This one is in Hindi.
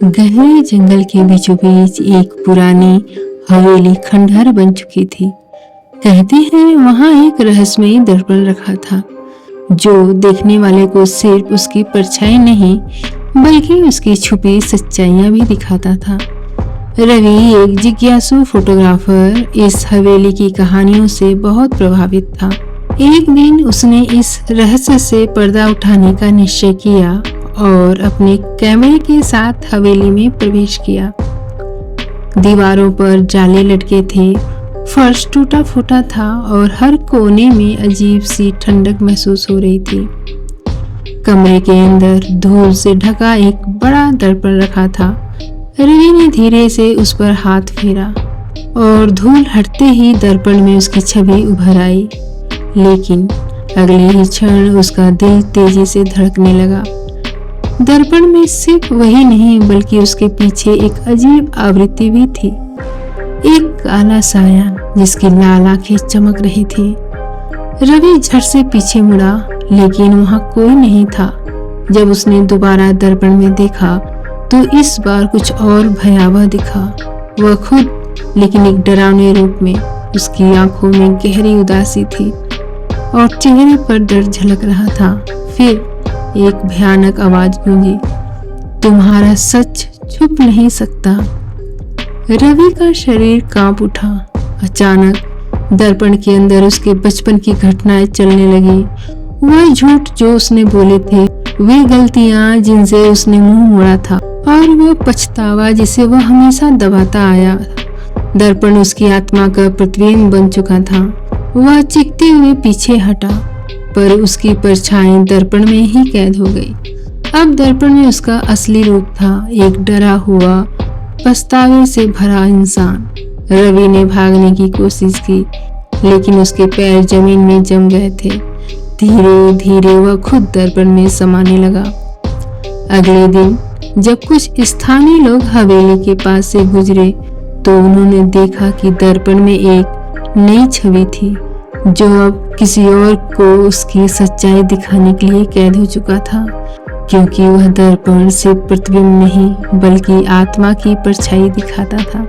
गहरे जंगल के बीचों बीच एक पुरानी हवेली खंडहर बन चुकी थी। कहते हैं वहां एक रहस्यमयी दर्पण रखा था जो देखने वाले को सिर्फ उसकी परछाई नहीं बल्कि उसकी छुपी सच्चाइयां भी दिखाता था। रवि एक जिज्ञासु फोटोग्राफर इस हवेली की कहानियों से बहुत प्रभावित था। एक दिन उसने इस रहस्य से पर्दा उठाने का निश्चय किया और अपने कैमरे के साथ हवेली में प्रवेश किया। दीवारों पर जाले लटके थे, फर्श टूटा फूटा था और हर कोने में अजीब सी ठंडक महसूस हो रही थी। कमरे के अंदर धूल से ढका एक बड़ा दर्पण रखा था। रवि ने धीरे से उस पर हाथ फेरा और धूल हटते ही दर्पण में उसकी छवि उभर आई। लेकिन अगले ही क्षण उसका दिल तेजी से धड़कने लगा। दर्पण में सिर्फ वही नहीं बल्कि उसके पीछे एक अजीब आवृत्ति भी थी, एक काला साया जिसकी लाल आंखें चमक रही थी। रवि झट से पीछे मुड़ा लेकिन वहां कोई नहीं था। जब उसने दोबारा दर्पण में देखा तो इस बार कुछ और भयावह दिखा। वह खुद, लेकिन एक डरावने रूप में। उसकी आंखों में गहरी उदासी थी और चेहरे पर डर झलक रहा था। फिर एक भयानक आवाज गूंजी, तुम्हारा सच छुप नहीं सकता। रवि का शरीर कांप उठा। अचानक दर्पण के अंदर उसके बचपन की घटनाएं चलने लगी। वह झूठ जो उसने बोले थे, वे गलतियां जिनसे उसने मुंह मोड़ा था और वह पछतावा जिसे वह हमेशा दबाता आया। दर्पण उसकी आत्मा का प्रतिबिंब बन चुका था। वह चीखते हुए पीछे हटा पर उसकी परछाई दर्पण में ही कैद हो गई। अब दर्पण में उसका असली रूप था, एक डरा हुआ, पछतावे से भरा इंसान। रवि ने भागने की कोशिश की लेकिन उसके पैर जमीन में जम गए थे। धीरे धीरे वह खुद दर्पण में समाने लगा। अगले दिन जब कुछ स्थानीय लोग हवेली के पास से गुजरे तो उन्होंने देखा कि दर्पण में एक नई छवि थी जो अब किसी और को उसकी सच्चाई दिखाने के लिए कैद हो चुका था, क्योंकि वह दर्पण सिर्फ प्रतिबिंब नहीं बल्कि आत्मा की परछाई दिखाता था।